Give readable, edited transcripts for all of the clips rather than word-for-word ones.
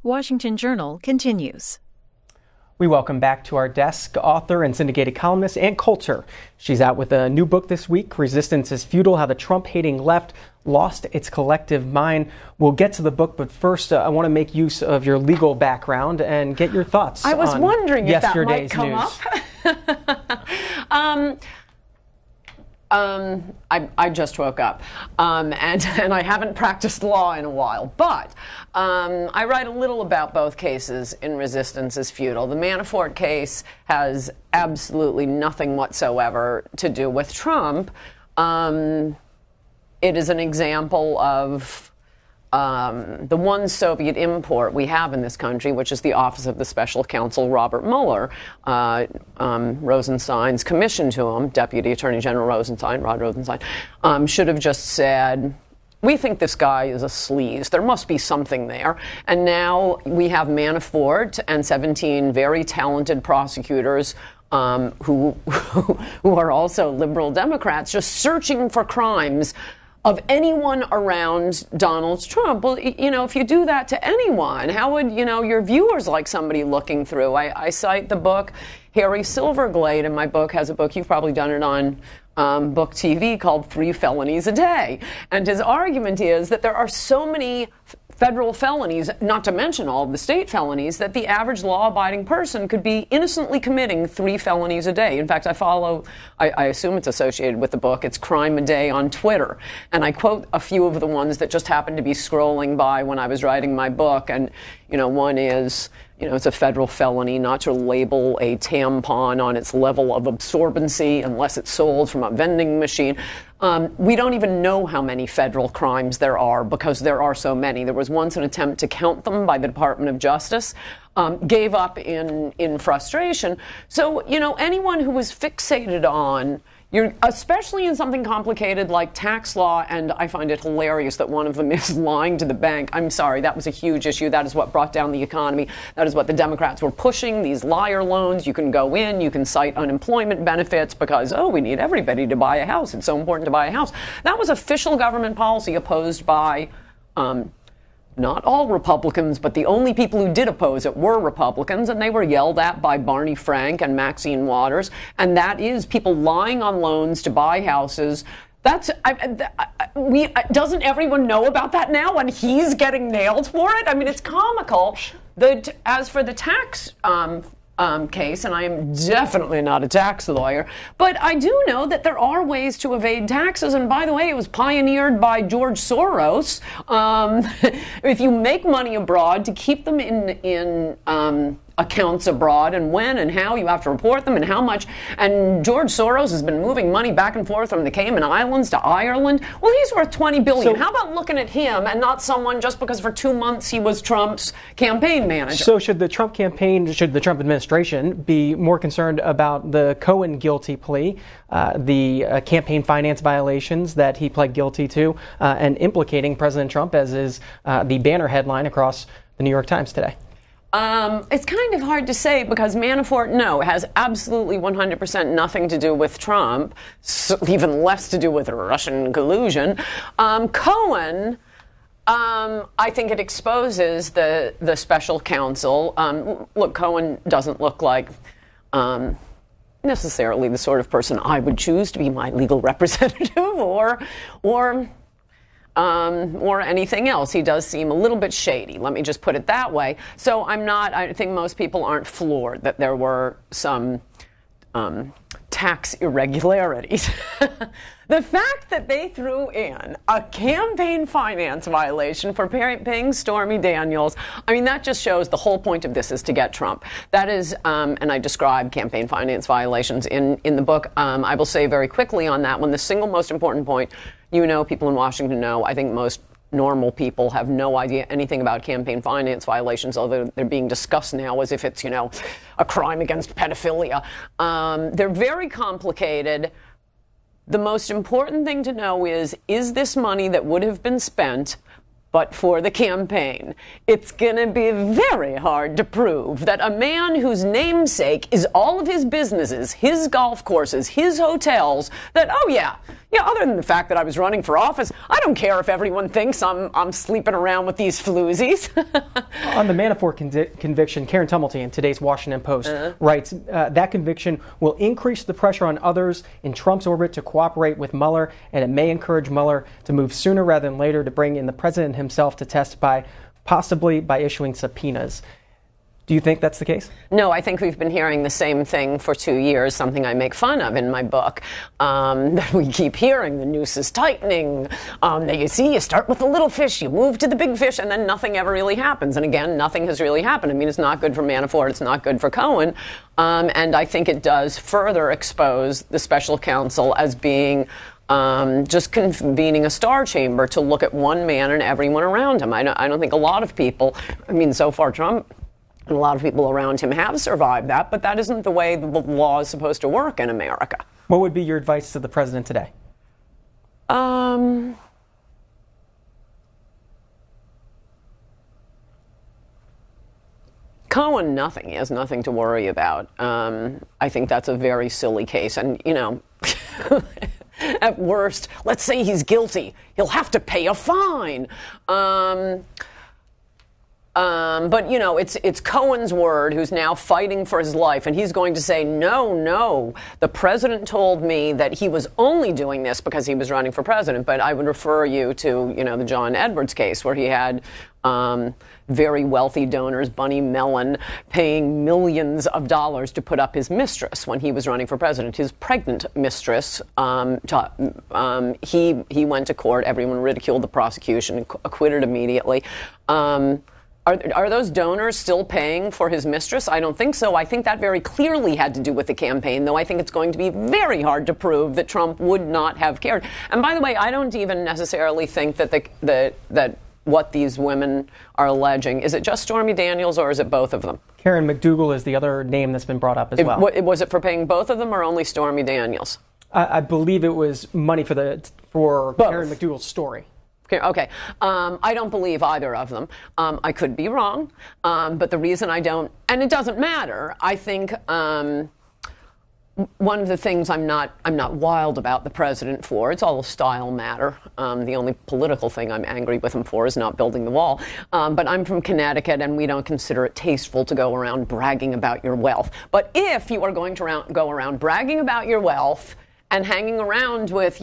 Washington Journal continues. We welcome back to our desk author and syndicated columnist Ann Coulter. She's out with a new book this week, Resistance is Futile, How the Trump-Hating Left Lost Its Collective Mind. We'll get to the book, but first I want to make use of your legal background and get your thoughts on yesterday's news. I was wondering if that might come up. I just woke up, and I haven't practiced law in a while, but I write a little about both cases in Resistance is Futile. The Manafort case has absolutely nothing whatsoever to do with Trump. It is an example of the one Soviet import we have in this country, which is the Office of the Special Counsel Robert Mueller. Rosenstein's commission to him, Deputy Attorney General Rod Rosenstein, should have just said, we think this guy is a sleaze. There must be something there. And now we have Manafort and 17 very talented prosecutors who are also liberal Democrats just searching for crimes of anyone around Donald Trump. Well, you know, if you do that to anyone, how would, your viewers like somebody looking through? I cite the book, Harry Silverglade in my book has a book, you've probably done it on Book TV, called 3 Felonies a Day. And his argument is that there are so many federal felonies, not to mention all of the state felonies, that the average law-abiding person could be innocently committing 3 felonies a day. In fact, I assume it's associated with the book, it's Crime a Day on Twitter. And I quote a few of the ones that just happened to be scrolling by when I was writing my book. And, one is, it's a federal felony not to label a tampon on its level of absorbency unless it's sold from a vending machine. We don't even know how many federal crimes there are because there are so many. There was once an attempt to count them by the Department of Justice, gave up in frustration. So, anyone who is fixated on, especially in something complicated like tax law, and I find it hilarious that one of them is lying to the bank. I'm sorry, that was a huge issue. That is what brought down the economy. That is what the Democrats were pushing, these liar loans. You can go in, you can cite unemployment benefits because, we need everybody to buy a house. It's so important to buy a house. That was official government policy opposed by not all Republicans, but the only people who did oppose it were Republicans, and they were yelled at by Barney Frank and Maxine Waters. And that is people lying on loans to buy houses. Doesn't everyone know about that now, and he's getting nailed for it? I mean, it's comical. As for the tax case, and I am definitely not a tax lawyer, but I do know that there are ways to evade taxes. And by the way, it was pioneered by George Soros. If you make money abroad, to keep them in accounts abroad, and when and how you have to report them and how much. And George Soros has been moving money back and forth from the Cayman Islands to Ireland. Well, he's worth $20 billion. So, how about looking at him and not someone just because for 2 months he was Trump's campaign manager? So should the Trump administration be more concerned about the Cohen guilty plea, the campaign finance violations that he pled guilty to, and implicating President Trump, as is the banner headline across the New York Times today? It's kind of hard to say because Manafort, has absolutely 100% nothing to do with Trump, even less to do with Russian collusion. Cohen, I think it exposes the special counsel. Look, Cohen doesn't look like necessarily the sort of person I would choose to be my legal representative or anything else. He does seem a little bit shady, let me just put it that way. So I think most people aren't floored that there were some tax irregularities. The fact that they threw in a campaign finance violation for paying Stormy Daniels, that just shows the whole point of this is to get Trump. That is, and I describe campaign finance violations in the book. I will say very quickly on that one, the single most important point, people in Washington know, I think most normal people have no idea anything about campaign finance violations, although they're being discussed now as if it's, a crime against pedophilia. They're very complicated. The most important thing to know is this money that would have been spent but for the campaign. It's going to be very hard to prove that a man whose namesake is all of his businesses, his golf courses, his hotels, that, oh yeah, other than the fact that I was running for office, I don't care if everyone thinks I'm sleeping around with these floozies. On the Manafort conviction, Karen Tumulty in today's Washington Post writes that conviction will increase the pressure on others in Trump's orbit to cooperate with Mueller, and it may encourage Mueller to move sooner rather than later to bring in the president himself to testify, possibly by issuing subpoenas. Do you think that's the case? No, I think we've been hearing the same thing for 2 years, something I make fun of in my book, that we keep hearing. The noose is tightening. You see, you start with the little fish, you move to the big fish, and then nothing ever really happens. And again, nothing has really happened. I mean, it's not good for Manafort. It's not good for Cohen. And I think it does further expose the special counsel as being just convening a star chamber to look at one man and everyone around him. I don't think a lot of people, I mean, so far Trump and a lot of people around him have survived that, but that isn't the way the law is supposed to work in America. What would be your advice to the president today? Cohen, nothing. He has nothing to worry about. I think that's a very silly case. And, at worst, let's say he's guilty. He'll have to pay a fine. But, it's Cohen's word who's now fighting for his life, and he's going to say, no, the president told me that he was only doing this because he was running for president. But I would refer you to, the John Edwards case where he had very wealthy donors, Bunny Mellon, paying millions of dollars to put up his mistress when he was running for president, his pregnant mistress. He went to court. Everyone ridiculed the prosecution, acquitted immediately. Are those donors still paying for his mistress? I don't think so. I think that very clearly had to do with the campaign, though I think it's going to be very hard to prove that Trump would not have cared. And by the way, I don't even necessarily think that that what these women are alleging, is it just Stormy Daniels or is it both of them? Karen McDougal is the other name that's been brought up as well. Was it for paying both of them or only Stormy Daniels? I believe it was money for Karen McDougal's story. Okay. I don't believe either of them. I could be wrong, but the reason I don't, and it doesn't matter, I think one of the things I'm not wild about the president for, it's all a style matter. The only political thing I'm angry with him for is not building the wall. But I'm from Connecticut, and we don't consider it tasteful to go around bragging about your wealth. But if you are going to go around bragging about your wealth and hanging around with,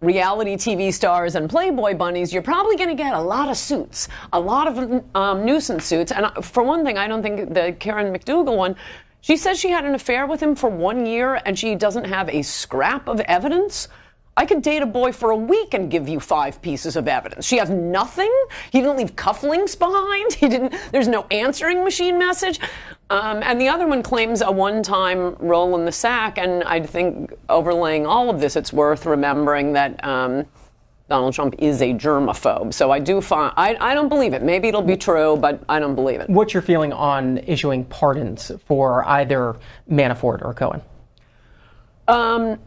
reality TV stars and Playboy bunnies, you're probably going to get a lot of suits, a lot of nuisance suits. And for one thing, I don't think the Karen McDougal one, she says she had an affair with him for 1 year and she doesn't have a scrap of evidence. I could date a boy for a week and give you 5 pieces of evidence. She has nothing. He didn't leave cufflinks behind. There's no answering machine message. And the other one claims a one-time roll in the sack. And I think overlaying all of this, it's worth remembering that Donald Trump is a germaphobe. So I don't believe it. Maybe it'll be true, but I don't believe it. What's your feeling on issuing pardons for either Manafort or Cohen?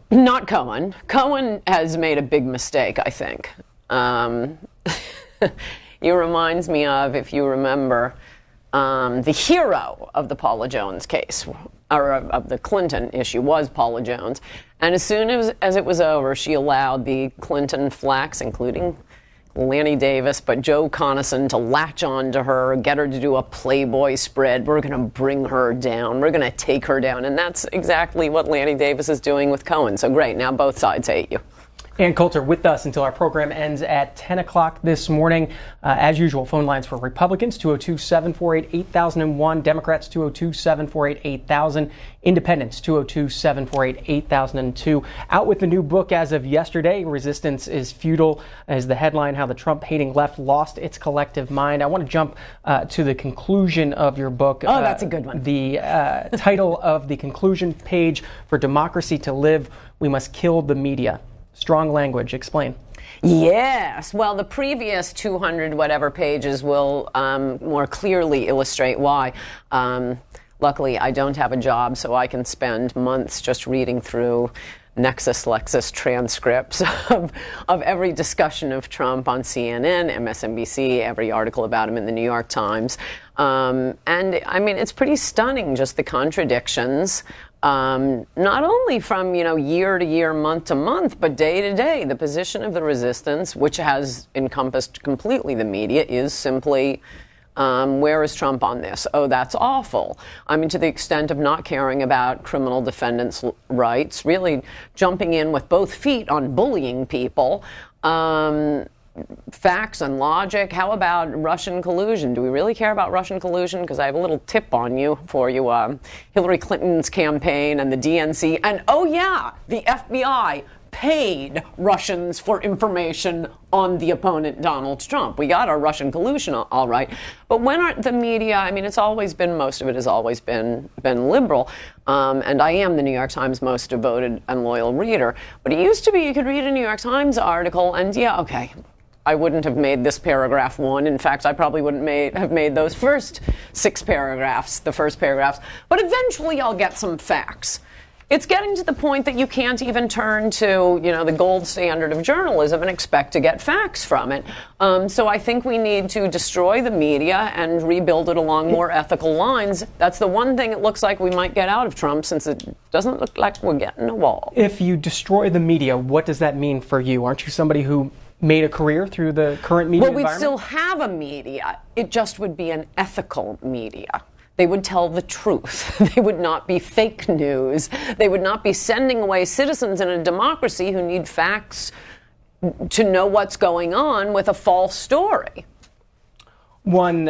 Not Cohen. Cohen has made a big mistake, I think. He reminds me of, if you remember, the hero of the Paula Jones case, or of the Clinton issue, was Paula Jones. And as soon as it was over, she allowed the Clinton flacks, including Lanny Davis, but Joe Conason, to latch on to her, get her to do a Playboy spread. We're going to bring her down. We're going to take her down. And that's exactly what Lanny Davis is doing with Cohen. So great. Now both sides hate you. Ann Coulter with us until our program ends at 10 o'clock this morning. As usual, phone lines for Republicans, 202-748-8001. Democrats, 202-748-8000. Independents, 202-748-8002. Out with the new book as of yesterday, Resistance is Futile, as the headline, How the Trump-Hating Left Lost Its Collective Mind. I want to jump to the conclusion of your book. Oh, that's a good one. The title of the conclusion page, For Democracy to Live, We Must Kill the Media. Strong language. Explain. Yes. Well, the previous 200 whatever pages will more clearly illustrate why. Luckily, I don't have a job, so I can spend months just reading through Nexus Lexus transcripts of every discussion of Trump on CNN, MSNBC, every article about him in the New York Times. And I mean, it's pretty stunning, just the contradictions. Not only from, year to year, month to month, but day to day. The position of the resistance, which has encompassed completely the media, is simply, where is Trump on this? Oh, that's awful. I mean, to the extent of not caring about criminal defendants' rights, really jumping in with both feet on bullying people. Facts and logic. How about Russian collusion? Do we really care about Russian collusion? Because I have a little tip for you. Hillary Clinton's campaign and the DNC. And oh yeah, the FBI paid Russians for information on the opponent, Donald Trump. We got our Russian collusion all right. But when the media, I mean, most of it has always been liberal. And I am the New York Times' most devoted and loyal reader. But it used to be you could read a New York Times article and yeah, okay, I wouldn't have made this paragraph one. In fact, I probably wouldn't have made those first 6 paragraphs, the first paragraphs. But eventually I'll get some facts. It's getting to the point that you can't even turn to, the gold standard of journalism and expect to get facts from it. So I think we need to destroy the media and rebuild it along more ethical lines. That's the one thing it looks like we might get out of Trump, since it doesn't look like we're getting a wall. If you destroy the media, what does that mean for you? Aren't you somebody who made a career through the current media environment? Well, we'd still have a media. It just would be an ethical media. They would tell the truth. They would not be fake news. They would not be sending away citizens in a democracy who need facts to know what's going on with a false story. One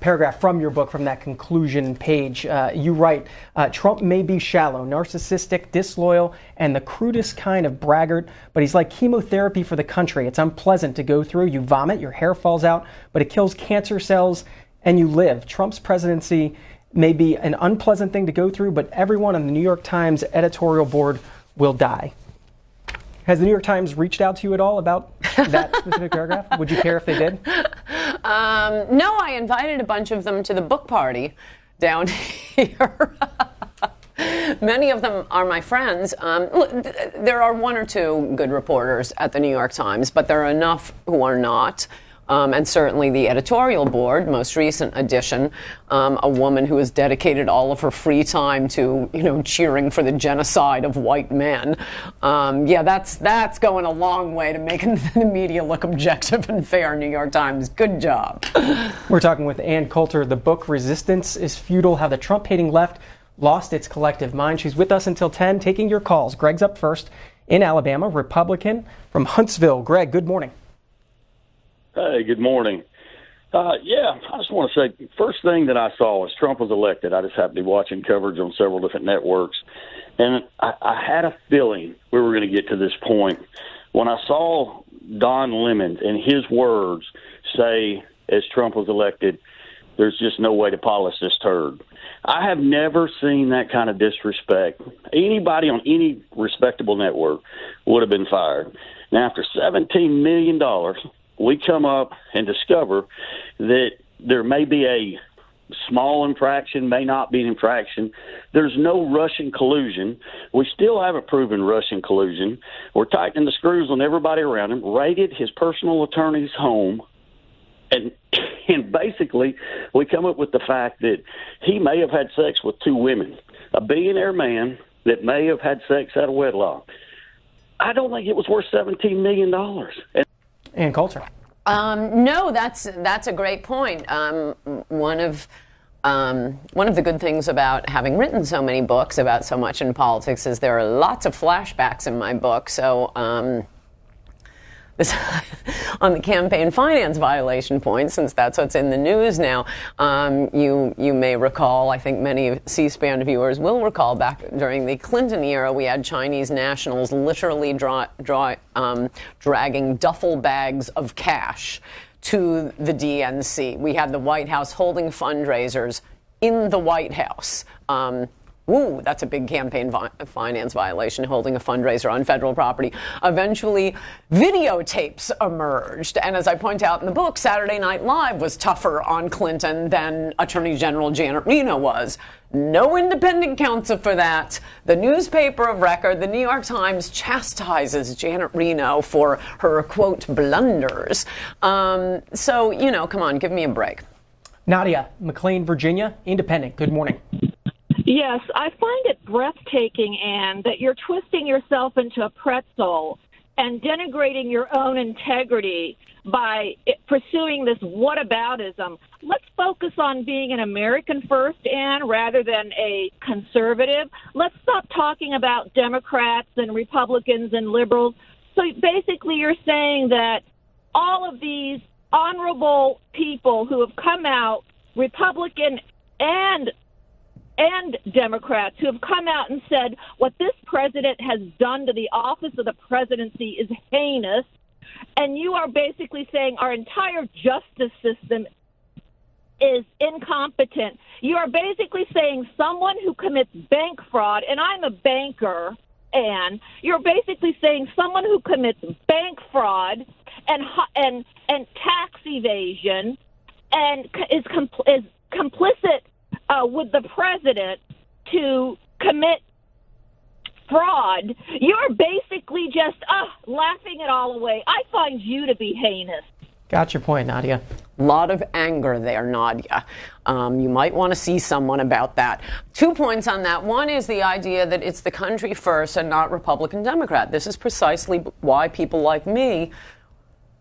paragraph from your book, from that conclusion page, you write, Trump may be shallow, narcissistic, disloyal, and the crudest kind of braggart, but he's like chemotherapy for the country. It's unpleasant to go through. You vomit, your hair falls out, but it kills cancer cells, and you live. Trump's presidency may be an unpleasant thing to go through, but everyone on the New York Times editorial board will die. Has the New York Times reached out to you at all about that specific paragraph? Would you care if they did? No, I invited a bunch of them to the book party down here. Many of them are my friends. There are 1 or 2 good reporters at the New York Times, but there are enough who are not. And certainly the editorial board, most recent edition, a woman who has dedicated all of her free time to, cheering for the genocide of white men. That's going a long way to making the media look objective and fair. New York Times, good job. We're talking with Ann Coulter. The book Resistance is Futile: How the Trump-Hating Left Lost Its Collective Mind. She's with us until 10, taking your calls. Greg's up first in Alabama, Republican from Huntsville. Greg, good morning. Hey, good morning. I just want to say, first thing that I saw was Trump was elected. I just happened to be watching coverage on several different networks, and I had a feeling we were going to get to this point. When I saw Don Lemon and his words say, as Trump was elected, there's just no way to polish this turd. I have never seen that kind of disrespect. Anybody on any respectable network would have been fired. Now, after $17 million, we come up and discover that there may be a small infraction, may not be an infraction. There's no Russian collusion. We still haven't proven Russian collusion. We're tightening the screws on everybody around him, raided his personal attorney's home, and basically we come up with the fact that he may have had sex with 2 women, a billionaire man that may have had sex out of wedlock. I don't think it was worth $17 million. Ann Coulter. No, that's a great point. One of the good things about having written so many books about so much in politics is there are lots of flashbacks in my book. So this on the campaign finance violation point, since that's what's in the news now, you may recall, I think many C-SPAN viewers will recall, back during the Clinton era, we had Chinese nationals literally dragging duffel bags of cash to the DNC. We had the White House holding fundraisers in the White House. Ooh, that's a big campaign finance violation, holding a fundraiser on federal property. Eventually, videotapes emerged. And as I point out in the book, Saturday Night Live was tougher on Clinton than Attorney General Janet Reno was. No independent counsel for that. The newspaper of record, the New York Times, chastises Janet Reno for her, quote, blunders. So, come on, give me a break. Nadia, McLean, Virginia, Independent. Good morning. Yes, I find it breathtaking, Anne, that you're twisting yourself into a pretzel and denigrating your own integrity by pursuing this whataboutism. Let's focus on being an American first, Anne, rather than a conservative. Let's stop talking about Democrats and Republicans and liberals. So basically you're saying that all of these honorable people who have come out, Republican and Democrats, who have come out and said what this president has done to the office of the presidency is heinous, and you are basically saying our entire justice system is incompetent. You are basically saying someone who commits bank fraud, and I'm a banker, Anne, you're basically saying someone who commits bank fraud and tax evasion and is complicit with the president to commit fraud, you're basically just laughing it all away. I find you to be heinous. Got your point, Nadia. A lot of anger there, Nadia. You might want to see someone about that. 2 points on that. One is the idea that it's the country first and not Republican Democrat. This is precisely why people like me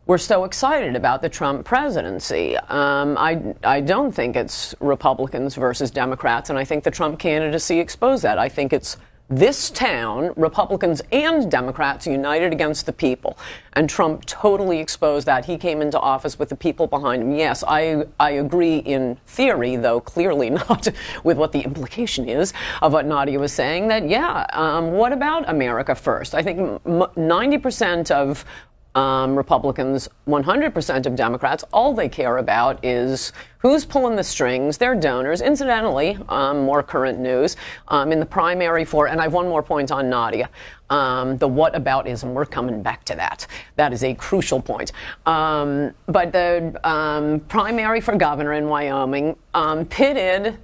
were so excited about the Trump presidency. I don't think it's Republicans versus Democrats, and I think the Trump candidacy exposed that. I think it's this town, Republicans and Democrats united against the people. And Trump totally exposed that. He came into office with the people behind him. Yes, I agree in theory, though clearly not with what the implication is of what Nadia was saying, that, what about America first? I think 90% of Republicans, 100% of Democrats, all they care about is who's pulling the strings, their donors. Incidentally, more current news, in the primary for, and I have one more point on Nadia, the whataboutism, we're coming back to that. That is a crucial point. But the primary for governor in Wyoming pitted,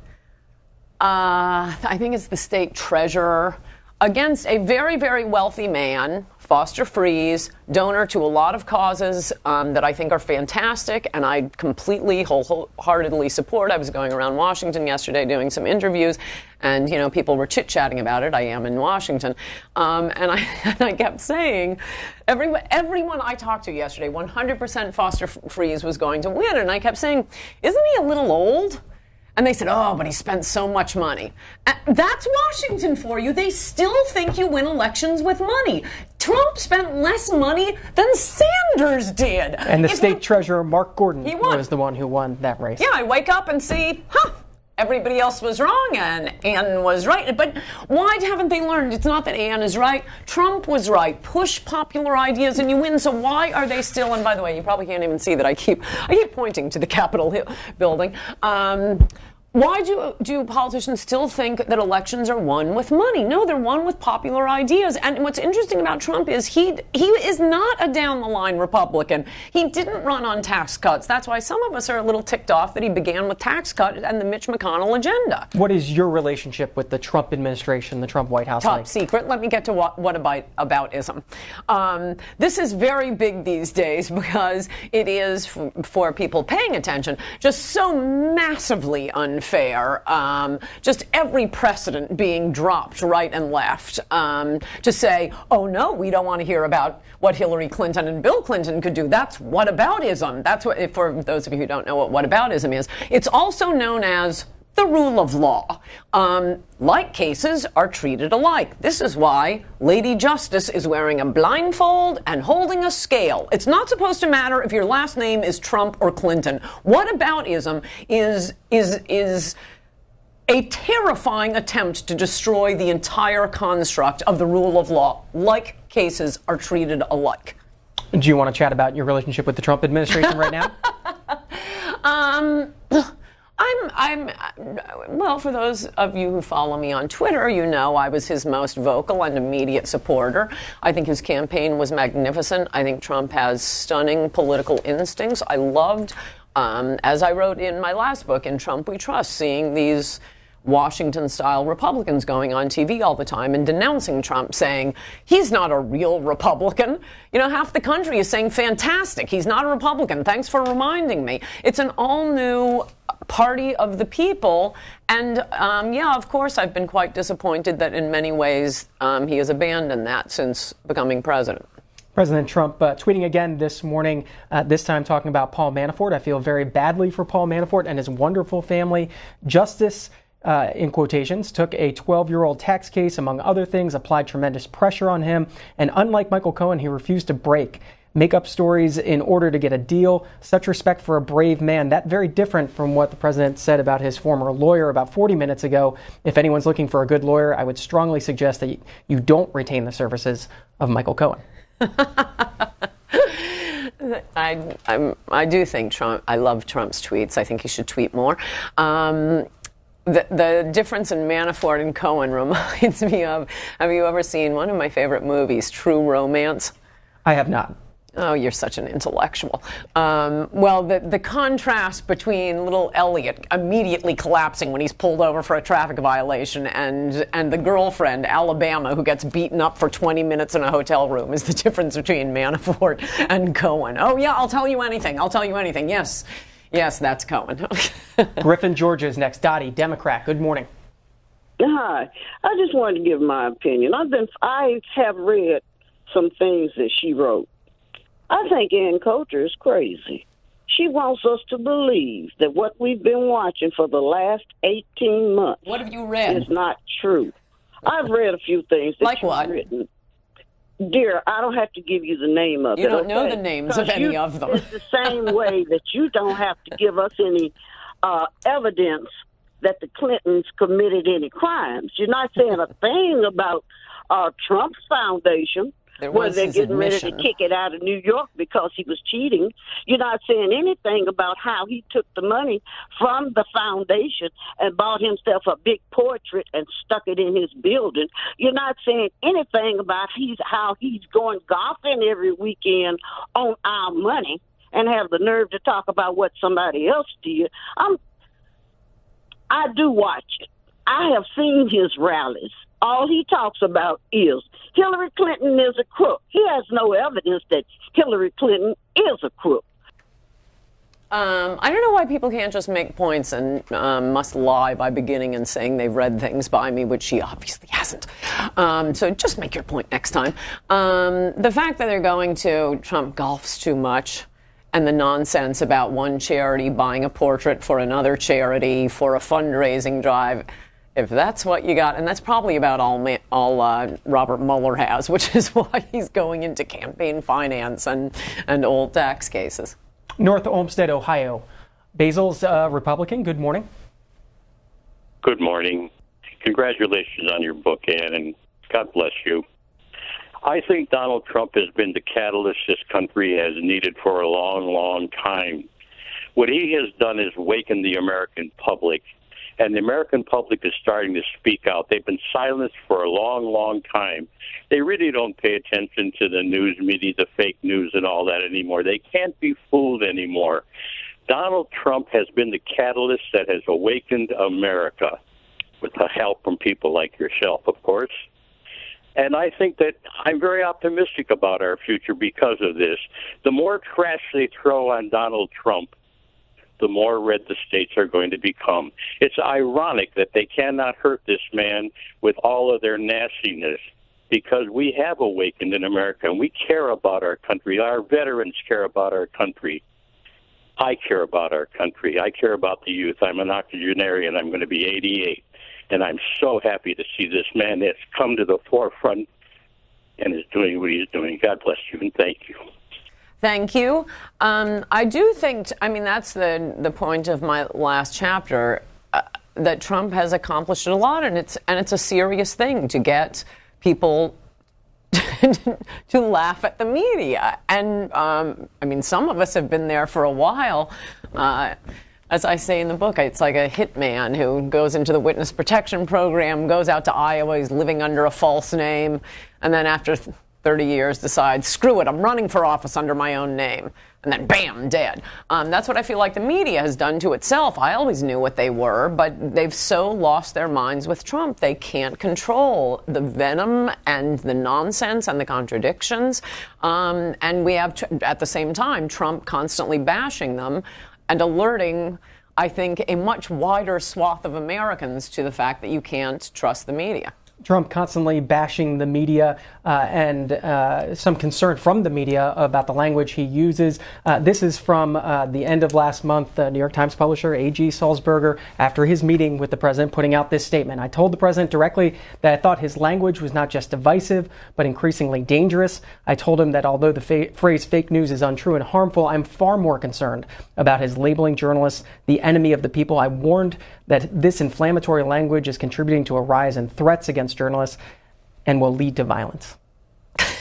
I think it's the state treasurer, against a very, very wealthy man, Foster Freeze, donor to a lot of causes that I think are fantastic, and I completely, wholeheartedly support. I was going around Washington yesterday doing some interviews, and, people were chit-chatting about it. I am in Washington. And I kept saying, everyone I talked to yesterday, 100% Foster Freeze was going to win, and I kept saying, isn't he a little old? And they said, but he spent so much money. That's Washington for you. They still think you win elections with money. Trump spent less money than Sanders did. And the state treasurer, Mark Gordon, was the one who won that race. Yeah, I wake up and see, everybody else was wrong and Ann was right. But why haven't they learned? It's not that Ann is right. Trump was right. Push popular ideas and you win. So why are they still? And by the way, you probably can't even see that I keep pointing to the Capitol building. Why do politicians still think that elections are won with money? No, they're won with popular ideas. And what's interesting about Trump is he is not a down-the-line Republican. He didn't run on tax cuts. That's why some of us are a little ticked off that he began with tax cut and the Mitch McConnell agenda. What is your relationship with the Trump administration, the Trump White House? Top secret. Let me get to whataboutism. This is very big these days because it is, for people paying attention, just so massively unfair. Just every precedent being dropped right and left to say, oh no, we don't want to hear about what Hillary Clinton and Bill Clinton could do. That's whataboutism. That's what, for those of you who don't know what whataboutism is, it's also known as the rule of law. Like cases are treated alike. This is why Lady Justice is wearing a blindfold and holding a scale. It's not supposed to matter if your last name is Trump or Clinton. Whataboutism is a terrifying attempt to destroy the entire construct of the rule of law. Like cases are treated alike. Do you want to chat about your relationship with the Trump administration right now? Well, for those of you who follow me on Twitter, you know I was his most vocal and immediate supporter. I think his campaign was magnificent. I think Trump has stunning political instincts. I loved, as I wrote in my last book, In Trump We Trust, seeing these Washington-style Republicans going on TV all the time and denouncing Trump, saying, he's not a real Republican. You know, half the country is saying, fantastic, he's not a Republican. Thanks for reminding me. It's an all-new party of the people. And, yeah, of course, I've been quite disappointed that in many ways he has abandoned that since becoming president. President Trump tweeting again this morning, this time talking about Paul Manafort. I feel very badly for Paul Manafort and his wonderful family. Justice, in quotations, took a 12-year-old tax case, among other things, applied tremendous pressure on him. And unlike Michael Cohen, he refused to make up stories in order to get a deal. Such respect for a brave man. That very different from what the president said about his former lawyer about 40 minutes ago. If anyone's looking for a good lawyer, I would strongly suggest that you don't retain the services of Michael Cohen. I do think Trump, I love Trump's tweets. I think he should tweet more. The difference in Manafort and Cohen reminds me of, have you ever seen one of my favorite movies, True Romance? I have not. Oh, you're such an intellectual. Well, the contrast between little Elliot immediately collapsing when he's pulled over for a traffic violation and the girlfriend, Alabama, who gets beaten up for 20 minutes in a hotel room is the difference between Manafort and Cohen. Oh, yeah, I'll tell you anything. I'll tell you anything. Yes. Yes, that's Cohen. Griffin, Georgia is next. Dottie, Democrat. Good morning. Hi. I just wanted to give my opinion. I have read some things that she wrote. I think Ann Coulter is crazy. She wants us to believe that what we've been watching for the last 18 months what have you read? Is not true. I've read a few things that like you've what? written. Dear, I don't have to give you the name of it. You don't know the names of any of them. It's the same way that you don't have to give us any evidence that the Clintons committed any crimes. You're not saying a thing about Trump's foundation, where they're getting ready to kick it out of New York because he was cheating. You're not saying anything about how he took the money from the foundation and bought himself a big portrait and stuck it in his building. You're not saying anything about how he's going golfing every weekend on our money and have the nerve to talk about what somebody else did. I do watch it. I have seen his rallies. All he talks about is Hillary Clinton is a crook. He has no evidence that Hillary Clinton is a crook. I don't know why people can't just make points and must lie by beginning and saying they've read things by me, which she obviously hasn't. So just make your point next time. The fact that they're going to Trump golfs too much and the nonsense about one charity buying a portrait for another charity for a fundraising drive, if that's what you got, and that's probably about all Robert Mueller has, which is why he's going into campaign finance and old tax cases. North Olmsted, Ohio. Basil's Republican. Good morning. Good morning. Congratulations on your book, Ann, and God bless you. I think Donald Trump has been the catalyst this country has needed for a long, long time. What he has done is awaken the American public. And the American public is starting to speak out. They've been silenced for a long, long time. They really don't pay attention to the news media, the fake news and all that anymore. They can't be fooled anymore. Donald Trump has been the catalyst that has awakened America, with the help from people like yourself, of course. And I think that I'm very optimistic about our future because of this. The more trash they throw on Donald Trump, the more red the states are going to become. It's ironic that they cannot hurt this man with all of their nastiness because we have awakened in America and we care about our country. Our veterans care about our country. I care about our country. I care about the youth. I'm an octogenarian. I'm going to be 88. And I'm so happy to see this man that's come to the forefront and is doing what he's doing. God bless you and thank you. Thank you. I do think, that's the point of my last chapter, that Trump has accomplished a lot, and it's a serious thing to get people to laugh at the media. And, some of us have been there for a while. As I say in the book, it's like a hitman who goes into the witness protection program, goes out to Iowa, he's living under a false name, and then after 30 years decides, screw it, I'm running for office under my own name. And then, bam, dead. That's what I feel like the media has done to itself. I always knew what they were, but they've so lost their minds with Trump. They can't control the venom and the nonsense and the contradictions. And we have, at the same time, Trump constantly bashing them and alerting, I think, a much wider swath of Americans to the fact that you can't trust the media. Trump constantly bashing the media and some concern from the media about the language he uses. This is from the end of last month. New York Times publisher A.G. Sulzberger, after his meeting with the president, putting out this statement. I told the president directly that I thought his language was not just divisive, but increasingly dangerous. I told him that although the phrase fake news is untrue and harmful, I'm far more concerned about his labeling journalists the enemy of the people. I warned that this inflammatory language is contributing to a rise in threats against journalists and will lead to violence.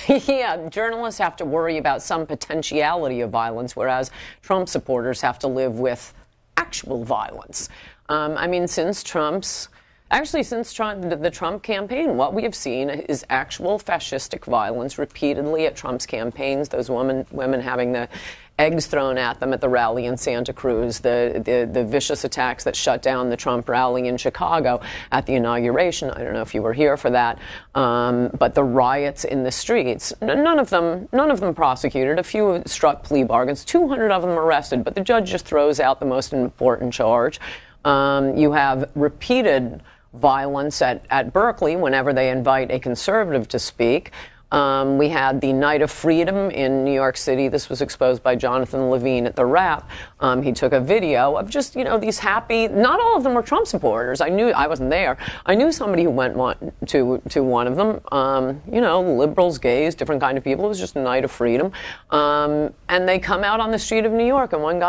Yeah, journalists have to worry about some potentiality of violence, whereas Trump supporters have to live with actual violence. Since the Trump campaign, what we have seen is actual fascistic violence repeatedly at Trump's campaigns. Those women having the eggs thrown at them at the rally in Santa Cruz, the vicious attacks that shut down the Trump rally in Chicago at the inauguration. I don't know if you were here for that, but the riots in the streets, none of them prosecuted. A few struck plea bargains, 200 of them arrested, but the judge just throws out the most important charge. You have repeated violence at Berkeley whenever they invite a conservative to speak. We had the Night of Freedom in New York City. This was exposed by Jonathan Levine at the Wrap. He took a video of just, these happy, not all of them were Trump supporters. I wasn't there. I knew somebody who went to one of them. Liberals, gays, different kind of people. It was just a Night of Freedom. And they come out on the street of New York, and one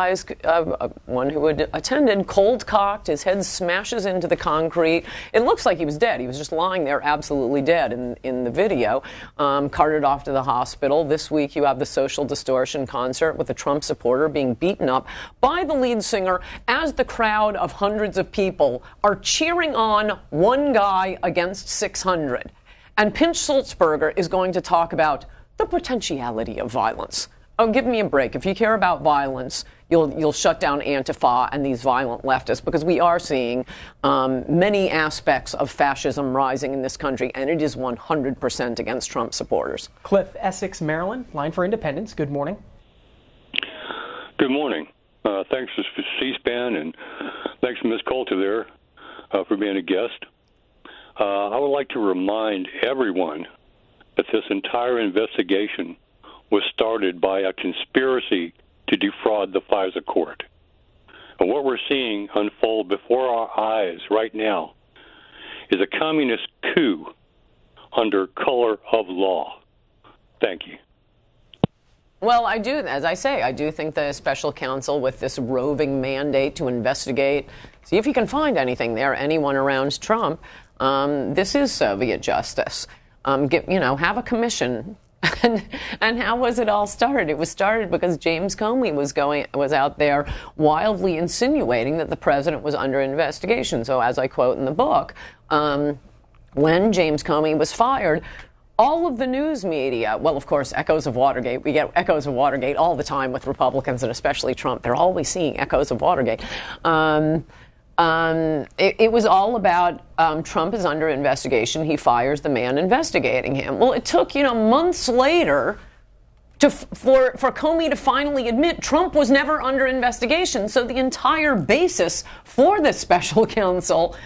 who had attended, cold-cocked, his head smashes into the concrete. It looks like he was dead. He was just lying there absolutely dead in the video. Carted off to the hospital. This week you have the Social Distortion concert with a Trump supporter being beaten up by the lead singer as the crowd of hundreds of people are cheering on one guy against 600. And Pinch Sulzberger is going to talk about the potentiality of violence. Oh, give me a break. If you care about violence, you'll shut down Antifa and these violent leftists, because we are seeing many aspects of fascism rising in this country, and it is 100% against Trump supporters. Cliff, Essex, Maryland, line for independence. Good morning. Good morning. Thanks to C-SPAN, and thanks to Ms. Coulter there for being a guest. I would like to remind everyone that this entire investigation was started by a conspiracy to defraud the FISA court. And what we're seeing unfold before our eyes right now is a communist coup under color of law. Thank you. Well, I do think the special counsel with this roving mandate to investigate, see if you can find anything there, anyone around Trump, this is Soviet justice. Have a commission. And how was it all started? It was started because James Comey was out there wildly insinuating that the president was under investigation. So as I quote in the book, when James Comey was fired, all of the news media, well, of course, echoes of Watergate. We get echoes of Watergate all the time with Republicans, and especially Trump. They're always seeing echoes of Watergate. It was all about Trump is under investigation. He fires the man investigating him. Well, it took, months later for Comey to finally admit Trump was never under investigation. So the entire basis for this special counsel,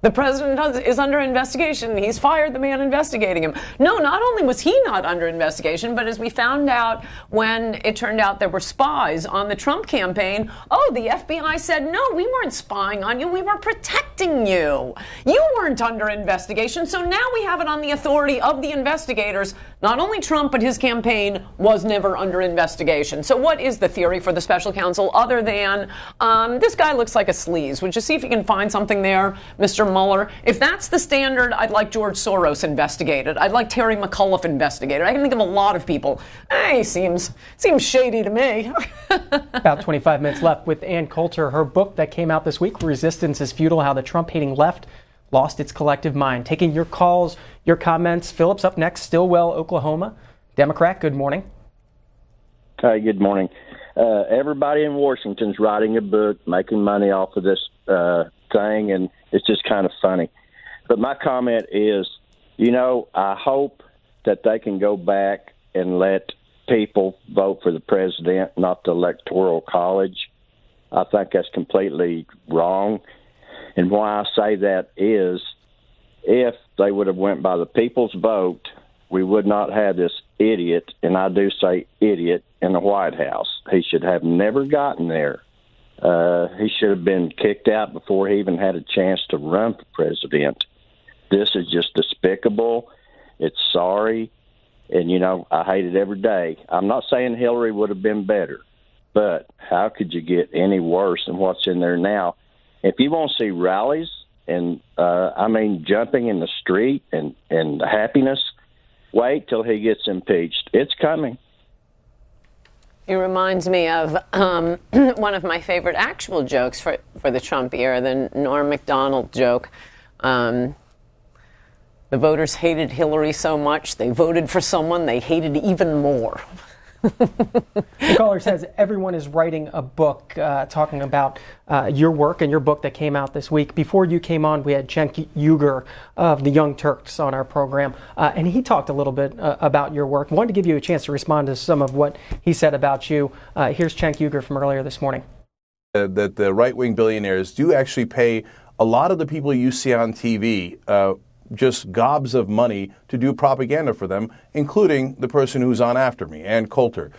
the president is under investigation. He's fired the man investigating him. No, not only was he not under investigation, but as we found out when it turned out there were spies on the Trump campaign, the FBI said, no, we weren't spying on you. We were protecting you. You weren't under investigation. So now we have it on the authority of the investigators not only Trump, but his campaign was never under investigation. So what is the theory for the special counsel other than this guy looks like a sleaze? Would you see if you can find something there, Mr. Mueller? If that's the standard, I'd like George Soros investigated. I'd like Terry McAuliffe investigated. I can think of a lot of people. He seems shady to me. About 25 minutes left with Ann Coulter. Her book that came out this week, Resistance is Futile, How the Trump-Hating Left Lost Its Collective Mind. Taking your calls, your comments. Phillips up next, Stillwell, Oklahoma. Democrat, good morning. Hi, good morning. Everybody in Washington's writing a book, making money off of this thing, and it's just kind of funny. But my comment is, I hope that they can go back and let people vote for the president, not the Electoral College. I think that's completely wrong. And why I say that is, if they would have went by the people's vote, we would not have this idiot, and I do say idiot, in the White House. He should have never gotten there. He should have been kicked out before he even had a chance to run for president. This is just despicable. It's sorry. And, I hate it every day. I'm not saying Hillary would have been better, but how could you get any worse than what's in there now? If you want to see rallies and, jumping in the street and happiness, wait till he gets impeached. It's coming. It reminds me of one of my favorite actual jokes for the Trump era, the Norm Macdonald joke. The voters hated Hillary so much, they voted for someone they hated even more. The caller says everyone is writing a book talking about your work and your book that came out this week. Before you came on, we had Cenk Uygur of the Young Turks on our program, and he talked a little bit about your work. I wanted to give you a chance to respond to some of what he said about you. Here's Cenk Uygur from earlier this morning. That the right-wing billionaires do actually pay a lot of the people you see on TV just gobs of money to do propaganda for them, including the person who's on after me, Ann Coulter.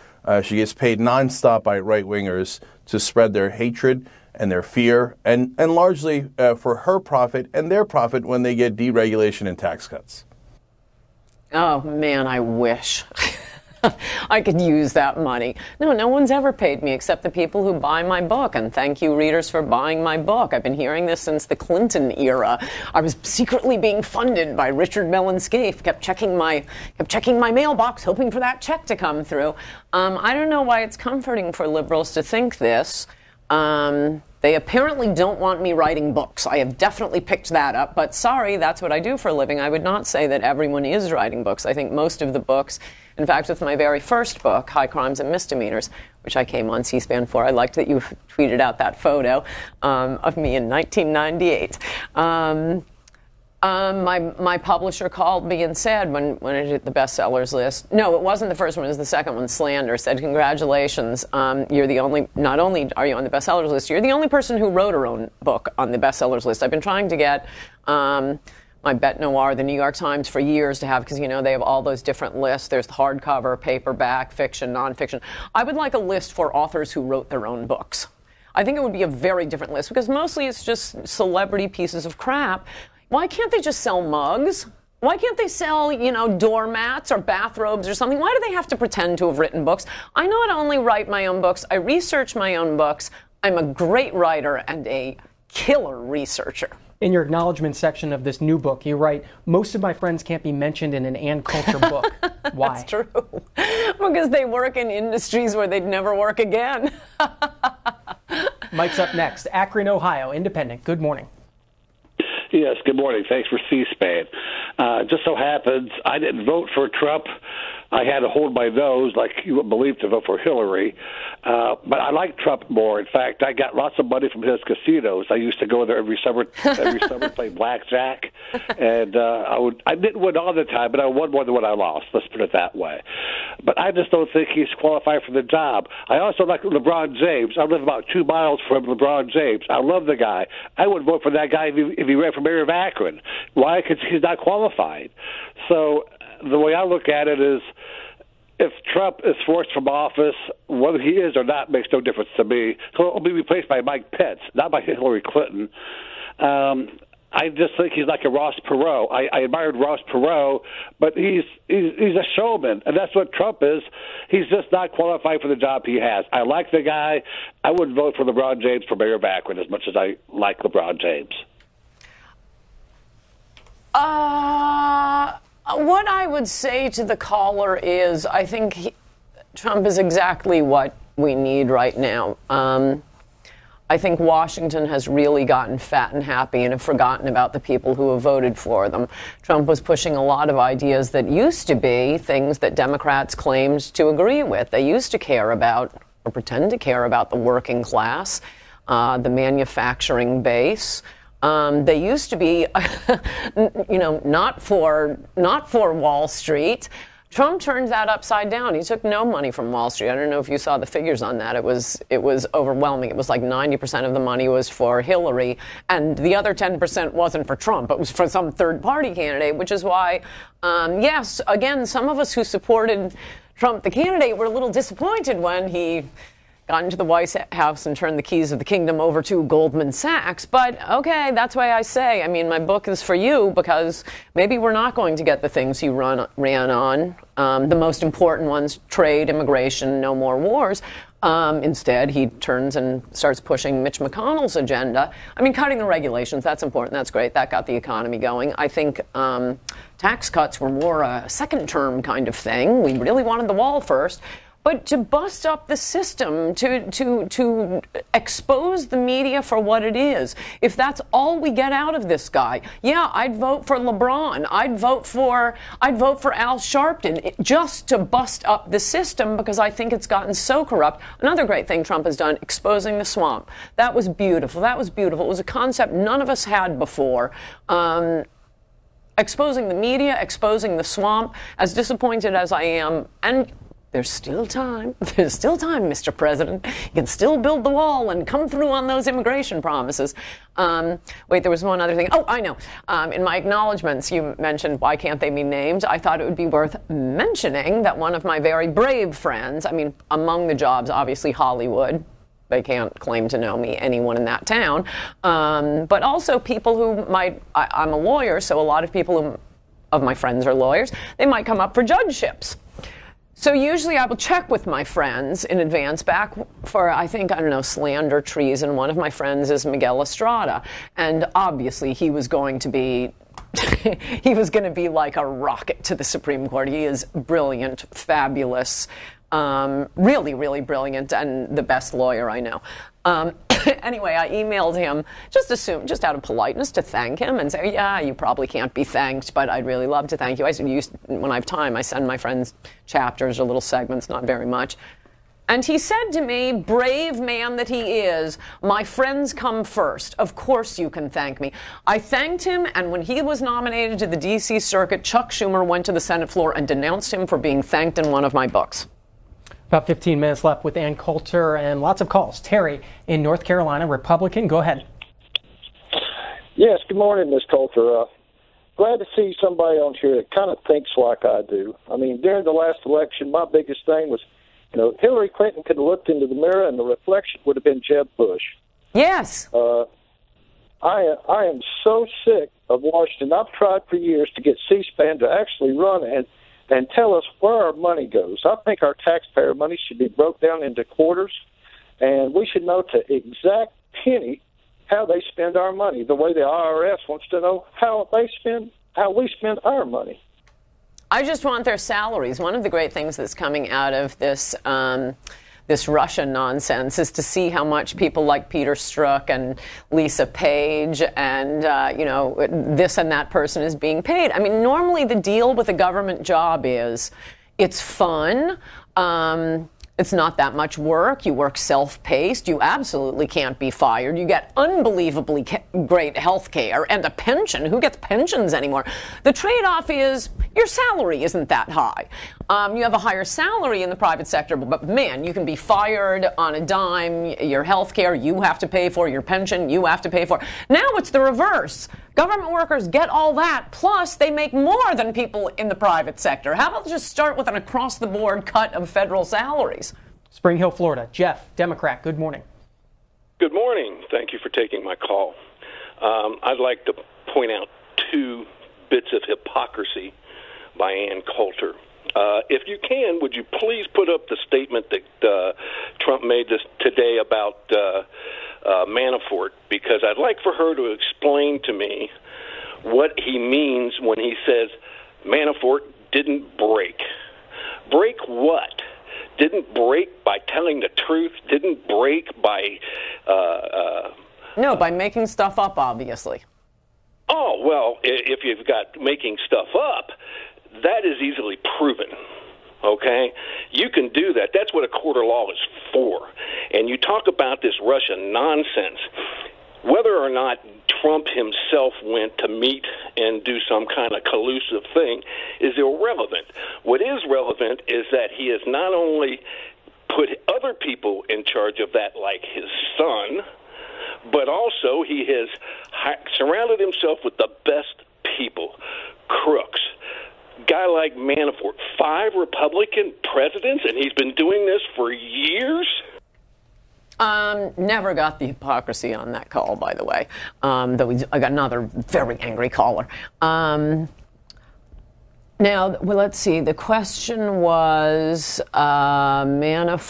She gets paid nonstop by right-wingers to spread their hatred and their fear, and largely for her profit and their profit when they get deregulation and tax cuts. Oh, man, I wish. I could use that money. No one's ever paid me except the people who buy my book. And thank you, readers, for buying my book. I've been hearing this since the Clinton era. I was secretly being funded by Richard Mellon Scaife. Kept checking my mailbox, hoping for that check to come through. I don't know why it's comforting for liberals to think this. They apparently don't want me writing books. I have definitely picked that up, but sorry, that's what I do for a living. I would not say that everyone is writing books. I think most of the books, in fact, with my very first book, High Crimes and Misdemeanors, which I came on C-SPAN for, I liked that you tweeted out that photo of me in 1998. My publisher called me and said when it hit the bestsellers list, no, it wasn't the first one, it was the second one, Slander, said, congratulations, you're the only, not only are you on the bestsellers list, you're the only person who wrote her own book on the bestsellers list. I've been trying to get my Bête Noire, the New York Times, for years to have, because, they have all those different lists. There's hardcover, paperback, fiction, nonfiction. I would like a list for authors who wrote their own books. I think it would be a very different list, because mostly it's just celebrity pieces of crap. Why can't they just sell mugs? Why can't they sell, doormats or bathrobes or something? Why do they have to pretend to have written books? I not only write my own books, I research my own books. I'm a great writer and a killer researcher. In your acknowledgement section of this new book, you write, most of my friends can't be mentioned in an Ann Coulter book. Why? That's true. Because they work in industries where they'd never work again. Mike's up next. Akron, Ohio, Independent. Good morning. Yes, good morning. Thanks for C-SPAN. Just so happens I didn't vote for Trump. I had to hold my nose, like you would believe, to vote for Hillary. But I like Trump more. In fact, I got lots of money from his casinos. I used to go there every summer play blackjack. And I didn't win all the time, but I won more than what I lost. Let's put it that way. But I just don't think he's qualified for the job. I also like LeBron James. I live about 2 miles from LeBron James. I love the guy. I would vote for that guy if he ran for mayor of Akron. Why? Because he's not qualified. So the way I look at it is, if Trump is forced from office, whether he is or not makes no difference to me. He'll be replaced by Mike Pence, not by Hillary Clinton. I just think he's like a Ross Perot. I admired Ross Perot, but he's a showman, and that's what Trump is. He's just not qualified for the job he has. I like the guy. I would vote for LeBron James for mayor backward as much as I like LeBron James. What I would say to the caller is I think Trump is exactly what we need right now. I think Washington has really gotten fat and happy and have forgotten about the people who have voted for them. Trump was pushing a lot of ideas that used to be things that Democrats claimed to agree with. They used to care about, or pretend to care about, the working class, the manufacturing base. They used to be, not for Wall Street. Trump turned that upside down. He took no money from Wall Street. I don't know if you saw the figures on that. It was overwhelming. It was like 90% of the money was for Hillary, and the other 10% wasn't for Trump. It was for some third-party candidate, which is why, yes, again, some of us who supported Trump, the candidate, were a little disappointed when he got into the White House and turned the keys of the kingdom over to Goldman Sachs. But, okay, that's why I say, I mean, my book is for you because maybe we're not going to get the things he ran on, the most important ones, trade, immigration, no more wars. Instead, he turns and starts pushing Mitch McConnell's agenda. I mean, cutting the regulations, that's important. That's great. That got the economy going. I think tax cuts were more a second-term kind of thing. We really wanted the wall first. But to bust up the system, to expose the media for what it is, if that's all we get out of this guy, yeah, I'd vote for LeBron. I'd vote for Al Sharpton just to bust up the system because I think it's gotten so corrupt. Another great thing Trump has done, exposing the swamp. That was beautiful. That was beautiful. It was a concept none of us had before. Exposing the media, exposing the swamp, as disappointed as I am, and there's still time. There's still time, Mr. President. You can still build the wall and come through on those immigration promises. Wait, there was one other thing. Oh, I know. In my acknowledgments, you mentioned why can't they be named. I thought it would be worth mentioning that one of my very brave friends, I mean, among the jobs, obviously Hollywood. They can't claim to know me, anyone in that town. But also people who might, I'm a lawyer, so a lot of people of my friends are lawyers. They might come up for judgeships. So usually I will check with my friends in advance back for, I don't know, slander, treason. One of my friends is Miguel Estrada. And obviously he was going to be like a rocket to the Supreme Court. He is brilliant, fabulous, really, really brilliant, and the best lawyer I know. Anyway, I emailed him, just out of politeness, to thank him and say, yeah, you probably can't be thanked, but I'd really love to thank you. I said, when I have time, I send my friends chapters or little segments, not very much. And he said to me, brave man that he is, my friends come first. Of course you can thank me. I thanked him, and when he was nominated to the D.C. Circuit, Chuck Schumer went to the Senate floor and denounced him for being thanked in one of my books. About 15 minutes left with Ann Coulter and lots of calls. Terry in North Carolina, Republican. Go ahead. Yes, good morning, Ms. Coulter. Glad to see somebody on here that kind of thinks like I do. I mean, during the last election, my biggest thing was, Hillary Clinton could have looked into the mirror and the reflection would have been Jeb Bush. Yes. I am so sick of Washington. I've tried for years to get C-SPAN to actually run and tell us where our money goes. I think our taxpayer money should be broke down into quarters, and we should know to exact penny how they spend our money, the way the IRS wants to know how we spend our money. I just want their salaries. One of the great things that's coming out of this Russia nonsense is to see how much people like Peter Strzok and Lisa Page and, this and that person is being paid. I mean, normally the deal with a government job is it's fun. It's not that much work. You work self-paced. You absolutely can't be fired. You get unbelievably great health care and a pension. Who gets pensions anymore? The trade-off is your salary isn't that high. You have a higher salary in the private sector, but man, you can be fired on a dime. Your health care you have to pay for. Your pension you have to pay for. Now it's the reverse. Government workers get all that, plus they make more than people in the private sector. How about just start with an across-the-board cut of federal salaries? Spring Hill, Florida. Jeff, Democrat, good morning. Good morning. Thank you for taking my call. I'd like to point out two bits of hypocrisy by Ann Coulter. If you can, would you please put up the statement that Trump made today about Manafort? Because I'd like for her to explain to me what he means when he says Manafort didn't break. Break what? Didn't break by telling the truth? Didn't break by... No, by making stuff up, obviously. Oh, well, if you've got making stuff up, that is easily proven, okay? You can do that. That's what a court of law is for. And you talk about this Russian nonsense. Whether or not Trump himself went to meet and do some kind of collusive thing is irrelevant. What is relevant is that he has not only put other people in charge of that, like his son, but also he has surrounded himself with the best people, crooks. Guy like Manafort, 5 Republican presidents, and he's been doing this for years? Never got the hypocrisy on that call, by the way. I got another very angry caller. Now, well, let's see. The question was Manafort.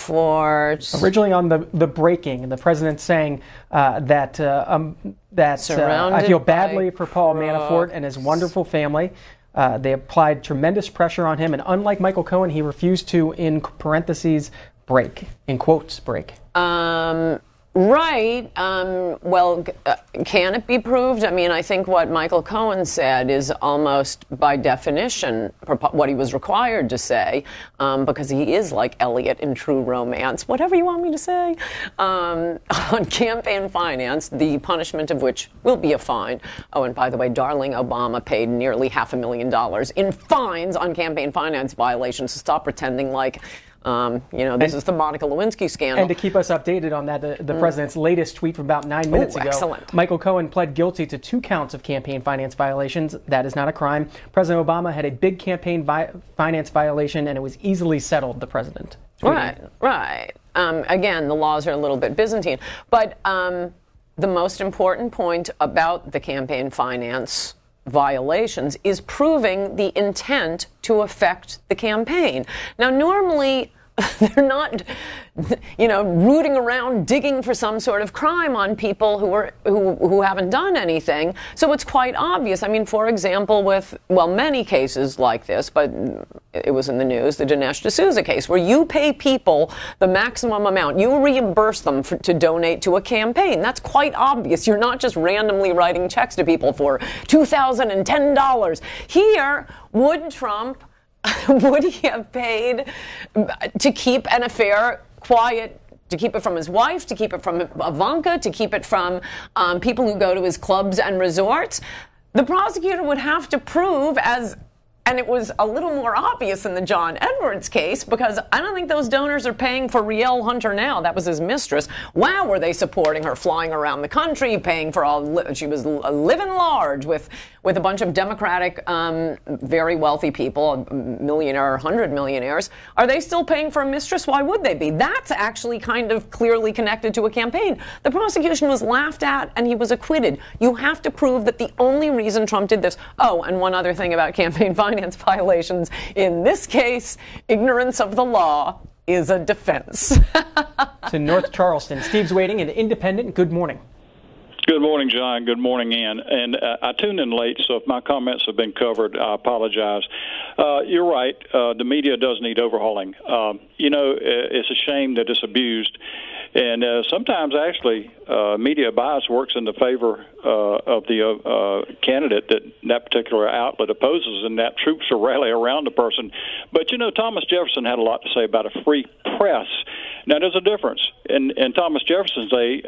Originally on the breaking, and the president saying that I feel badly for Paul Manafort and his wonderful family. They applied tremendous pressure on him, and unlike Michael Cohen, he refused to, in parentheses, break, in quotes, break. Right. Well, can it be proved? I mean, I think what Michael Cohen said is almost by definition what he was required to say, because he is like Elliot in True Romance, whatever you want me to say, on campaign finance, the punishment of which will be a fine. Oh, and by the way, darling Obama paid nearly $500,000 in fines on campaign finance violations. So stop pretending like... this is the Monica Lewinsky scandal. And to keep us updated on that, the president's latest tweet from about 9 minutes ago. Excellent. Michael Cohen pled guilty to 2 counts of campaign finance violations. That is not a crime. President Obama had a big campaign finance violation, and it was easily settled, the president tweeted. Right. Again, the laws are a little bit Byzantine. But the most important point about the campaign finance violations is proving the intent to affect the campaign. Now, normally, they're not, rooting around digging for some sort of crime on people who haven't done anything. So it's quite obvious. I mean, for example, with, many cases like this, but it was in the news, the Dinesh D'Souza case, where you pay people the maximum amount. You reimburse them to donate to a campaign. That's quite obvious. You're not just randomly writing checks to people for $2,010. Here, would Trump... would he have paid to keep an affair quiet, to keep it from his wife, to keep it from Ivanka, to keep it from people who go to his clubs and resorts? The prosecutor would have to prove, and it was a little more obvious in the John Edwards case, because I don't think those donors are paying for Riel Hunter now. That was his mistress. Wow, were they supporting her, flying around the country, paying for she was living large with a bunch of Democratic, very wealthy people, a millionaire, 100 millionaires. Are they still paying for a mistress? Why would they be? That's actually kind of clearly connected to a campaign. The prosecution was laughed at, and he was acquitted. You have to prove that the only reason Trump did this. Oh, and one other thing about campaign finance violations. In this case, ignorance of the law is a defense. To North Charleston. Steve's waiting, an independent. Good morning. Good morning, John. Good morning, Ann. And I tuned in late, so if my comments have been covered, I apologize. You're right. The media does need overhauling. It's a shame that it's abused. And sometimes, actually, media bias works in the favor of the candidate that particular outlet opposes, and that troops will rally around the person. But, Thomas Jefferson had a lot to say about a free press. Now, there's a difference. In Thomas Jefferson's day,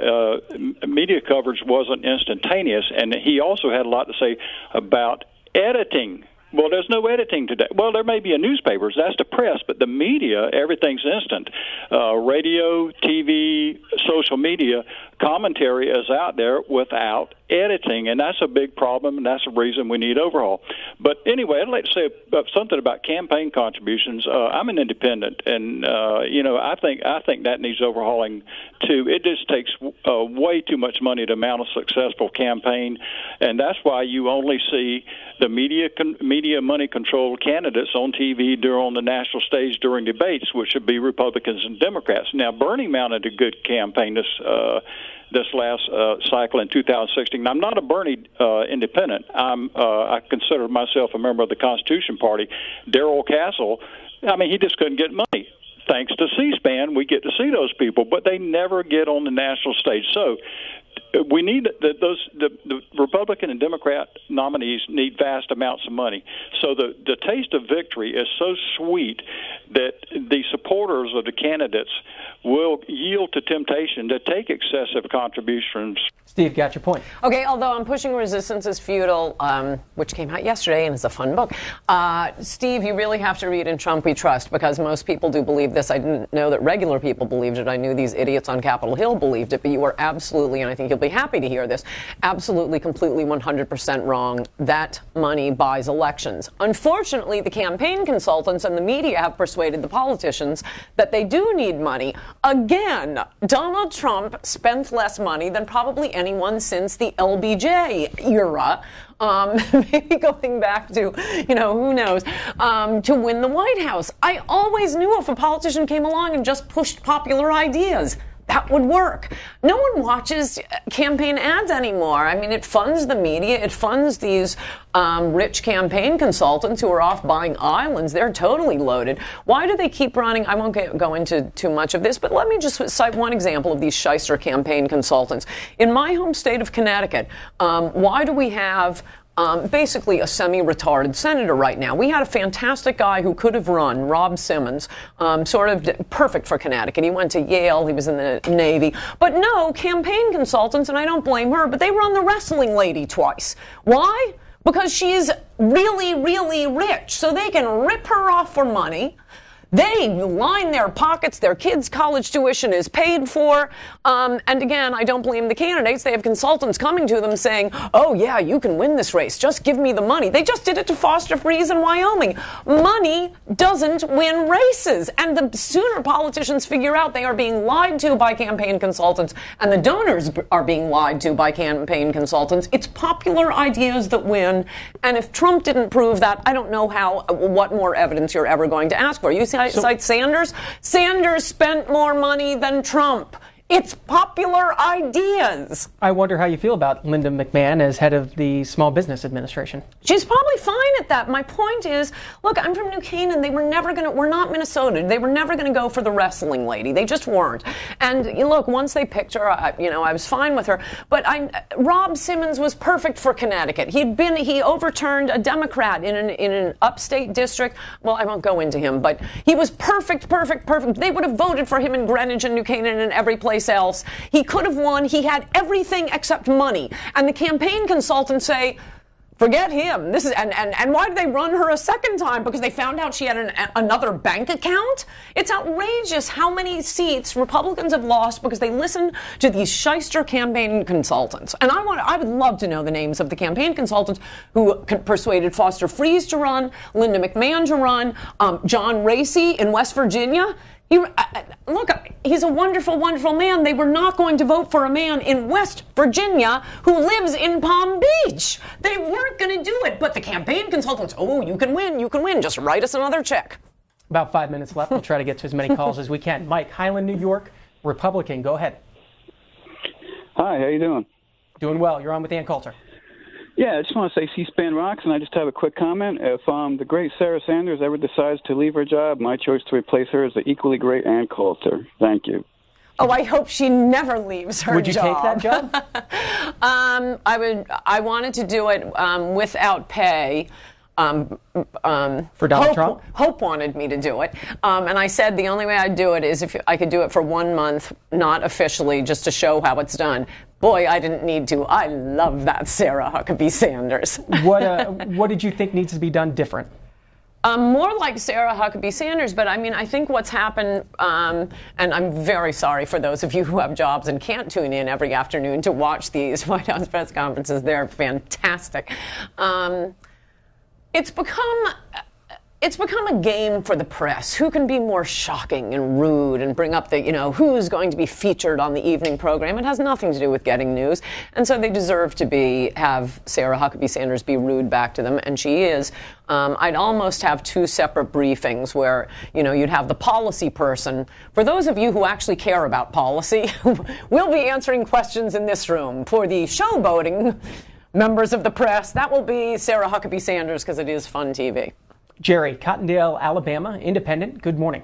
media coverage wasn't instantaneous, and he also had a lot to say about editing. Well, there's no editing today. Well, there may be a newspapers. That's the press. But the media, everything's instant. Radio, TV, social media, commentary is out there without editing, and that's a big problem, and that's the reason we need overhaul. But anyway, I'd like to say something about campaign contributions. I'm an independent, and I think that needs overhauling too. It just takes way too much money to mount a successful campaign, and that's why you only see the media money-controlled candidates on TV on the national stage during debates, which should be Republicans and Democrats. Now, Bernie mounted a good campaign this last cycle in 2016. I'm not a Bernie independent. I consider myself a member of the Constitution Party. Darrell Castle, he just couldn't get money. Thanks to C-SPAN, we get to see those people, but they never get on the national stage. So we need the Republican and Democrat nominees need vast amounts of money. So the taste of victory is so sweet that the supporters of the candidates will yield to temptation to take excessive contributions. Steve, got your point. Okay, although I'm pushing Resistance is Futile, which came out yesterday and is a fun book. Steve, you really have to read In Trump We Trust, because most people do believe this. I didn't know that regular people believed it. I knew these idiots on Capitol Hill believed it, but you are absolutely, and I think you'll be happy to hear this, absolutely, completely, 100% wrong. That money buys elections. Unfortunately, the campaign consultants and the media have persuaded the politicians that they do need money. Again, Donald Trump spent less money than probably anyone since the LBJ era, maybe going back to, who knows, to win the White House. I always knew if a politician came along and just pushed popular ideas, that would work. No one watches campaign ads anymore. It funds the media. It funds these rich campaign consultants who are off buying islands. They're totally loaded. Why do they keep running? I won't go into too much of this, but let me just cite one example of these shyster campaign consultants. In my home state of Connecticut, why do we have basically a semi-retarded senator right now? We had a fantastic guy who could have run, Rob Simmons, sort of perfect for Connecticut. He went to Yale. He was in the Navy. But no, campaign consultants, and I don't blame her, but they run the wrestling lady twice. Why? Because she's really, really rich. So they can rip her off for money. They line their pockets. Their kids' college tuition is paid for. And again, I don't blame the candidates. They have consultants coming to them saying, oh, yeah, you can win this race. Just give me the money. They just did it to Foster Freeze in Wyoming. Money doesn't win races. And the sooner politicians figure out they are being lied to by campaign consultants and the donors are being lied to by campaign consultants, it's popular ideas that win. And if Trump didn't prove that, I don't know what more evidence you're ever going to ask for. You cite Sanders. Sanders spent more money than Trump. It's popular ideas. I wonder how you feel about Linda McMahon as head of the Small Business Administration. She's probably fine at that. My point is, look, I'm from New Canaan. They were never going to, we're not Minnesota. They were never going to go for the wrestling lady. They just weren't. And look, once they picked her, I was fine with her. But Rob Simmons was perfect for Connecticut. He overturned a Democrat in an upstate district. Well, I won't go into him, but he was perfect. They would have voted for him in Greenwich and New Canaan and every place else. He could have won. He had everything except money. And the campaign consultants say, forget him. This is and why did they run her a second time? Because they found out she had another bank account? It's outrageous how many seats Republicans have lost because they listen to these shyster campaign consultants. And I would love to know the names of the campaign consultants who persuaded Foster Freeze to run, Linda McMahon to run, John Racy in West Virginia. Look, he's a wonderful, wonderful man. They were not going to vote for a man in West Virginia who lives in Palm Beach. They weren't going to do it. But the campaign consultants, oh, you can win. Just write us another check. About 5 minutes left. We'll try to get to as many calls as we can. Mike, Highland, New York, Republican. Go ahead. Hi, how you doing? Doing well. You're on with Ann Coulter. Yeah, I just want to say C-SPAN rocks, and I just have a quick comment. If the great Sarah Sanders ever decides to leave her job, my choice to replace her is the equally great Ann Coulter. Thank you. Oh, I hope she never leaves her job. Would you take that job? I wanted to do it without pay. For Donald Trump? Hope wanted me to do it. And I said the only way I'd do it is if I could do it for 1 month, not officially, just to show how it's done. Boy, I didn't need to. I love that Sarah Huckabee Sanders. What did you think needs to be done different? More like Sarah Huckabee Sanders, but I mean, I think what's happened, and I'm very sorry for those of you who have jobs and can't tune in every afternoon to watch these White House press conferences. They're fantastic. It's become a game for the press. Who can be more shocking and rude and bring up the, who's going to be featured on the evening program? It has nothing to do with getting news. And so they deserve to have Sarah Huckabee Sanders be rude back to them. And she is. I'd almost have two separate briefings where, you'd have the policy person. For those of you who actually care about policy, we'll be answering questions in this room. For the showboating members of the press, that will be Sarah Huckabee Sanders because it is fun TV. Jerry, Cottondale, Alabama, independent. Good morning.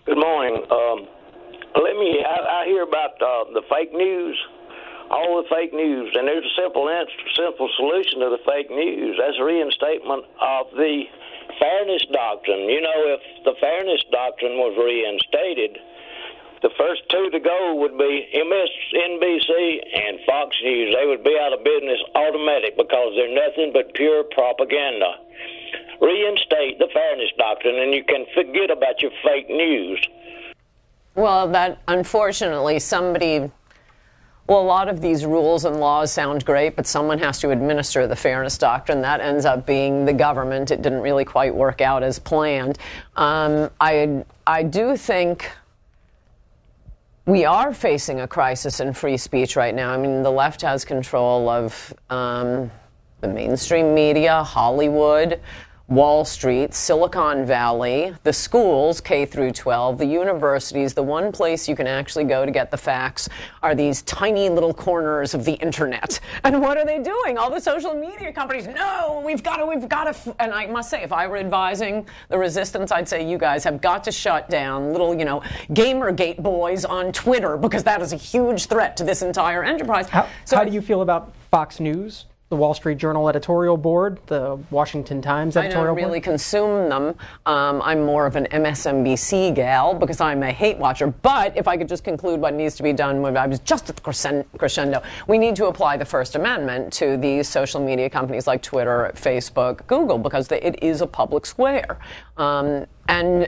Good morning. I hear about the fake news, all the fake news, and there's a simple solution to the fake news. That's a reinstatement of the fairness doctrine. If the fairness doctrine was reinstated, the first two to go would be MSNBC and Fox News. They would be out of business automatic because they're nothing but pure propaganda. Reinstate the fairness doctrine and you can forget about your fake news. Well, that unfortunately a lot of these rules and laws sound great, but someone has to administer the fairness doctrine. That ends up being the government. It didn't really quite work out as planned. I do think we are facing a crisis in free speech right now. I mean, the left has control of the mainstream media, Hollywood, Wall Street, Silicon Valley, the schools, K through 12, the universities. The one place you can actually go to get the facts are these tiny little corners of the internet. And what are they doing? All the social media companies, no, we've got to. And I must say, if I were advising the resistance, I'd say you guys have got to shut down little, Gamergate boys on Twitter because that is a huge threat to this entire enterprise. How do you feel about Fox News? The Wall Street Journal editorial board, the Washington Times editorial board? I don't really consume them. I'm more of an MSNBC gal because I'm a hate watcher. But if I could just conclude what needs to be done, when I was just at the crescendo, we need to apply the First Amendment to these social media companies like Twitter, Facebook, Google, because it is a public square. And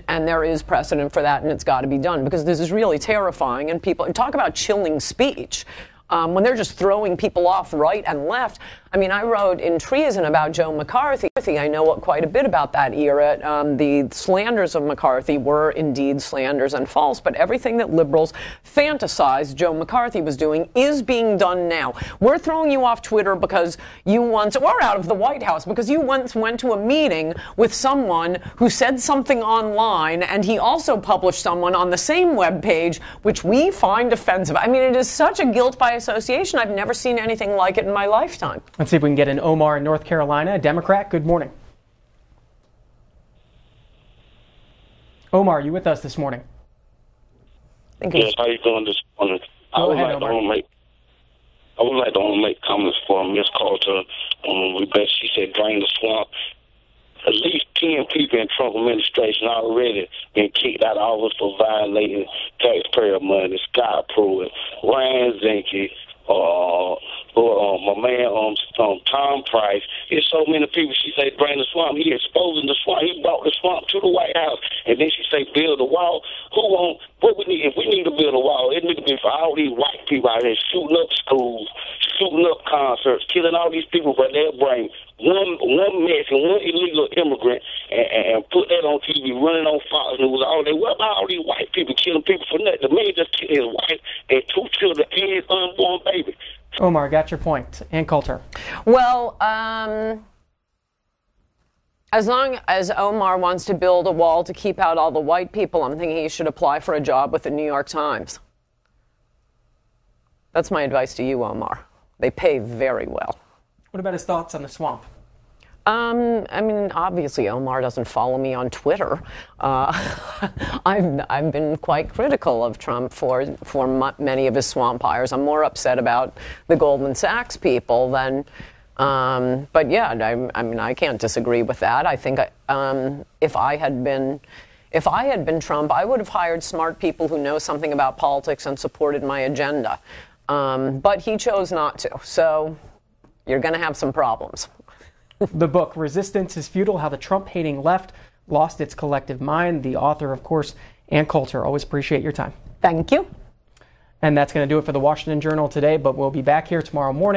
there is precedent for that, and it's got to be done because this is really terrifying. And people talk about chilling speech. When they're just throwing people off right and left. I mean, I wrote in Treason about Joe McCarthy. I know quite a bit about that era. The slanders of McCarthy were indeed slanders and false, but everything that liberals fantasized Joe McCarthy was doing is being done now. We're throwing you off Twitter because or out of the White House, because you once went to a meeting with someone who said something online, and he also published someone on the same webpage, which we find offensive. I mean, it is such a guilt by association. I've never seen anything like it in my lifetime. Let's see if we can get an Omar in North Carolina, a Democrat. Good morning. Omar, you with us this morning? Yes, how you doing this morning? I would like to make comments for Miss Coulter. She said drain the swamp. At least 10 people in Trump administration already been kicked out of office for violating taxpayer money. Scott Pruitt, Ryan Zinke, my man Tom Price. There's so many people. She say drain the swamp. He exposing the swamp. He brought the swamp to the White House. And then she say build a wall. What we need? If we need to build a wall, it needs to be for all these white people out here shooting up schools, shooting up concerts, killing all these people for their brain. One Mexican, one illegal immigrant, and put that on TV, running on Fox News all day. What about all these white people killing people for nothing? The man just killed his wife and 2 children and his unborn baby. Omar, got your point. And Coulter. Well, as long as Omar wants to build a wall to keep out all the white people, I'm thinking he should apply for a job with the New York Times. That's my advice to you, Omar. They pay very well. What about his thoughts on the swamp? I mean, obviously, Omar doesn't follow me on Twitter. I've been quite critical of Trump for many of his swamp hires. I'm more upset about the Goldman Sachs people than. But yeah, I mean, I can't disagree with that. I think if I had been Trump, I would have hired smart people who know something about politics and supported my agenda. But he chose not to. So you're going to have some problems. The book, Resistance is Futile, How the Trump-Hating Left Lost Its Collective Mind. The author, of course, Ann Coulter. Always appreciate your time. Thank you. And that's going to do it for the Washington Journal today, but we'll be back here tomorrow morning.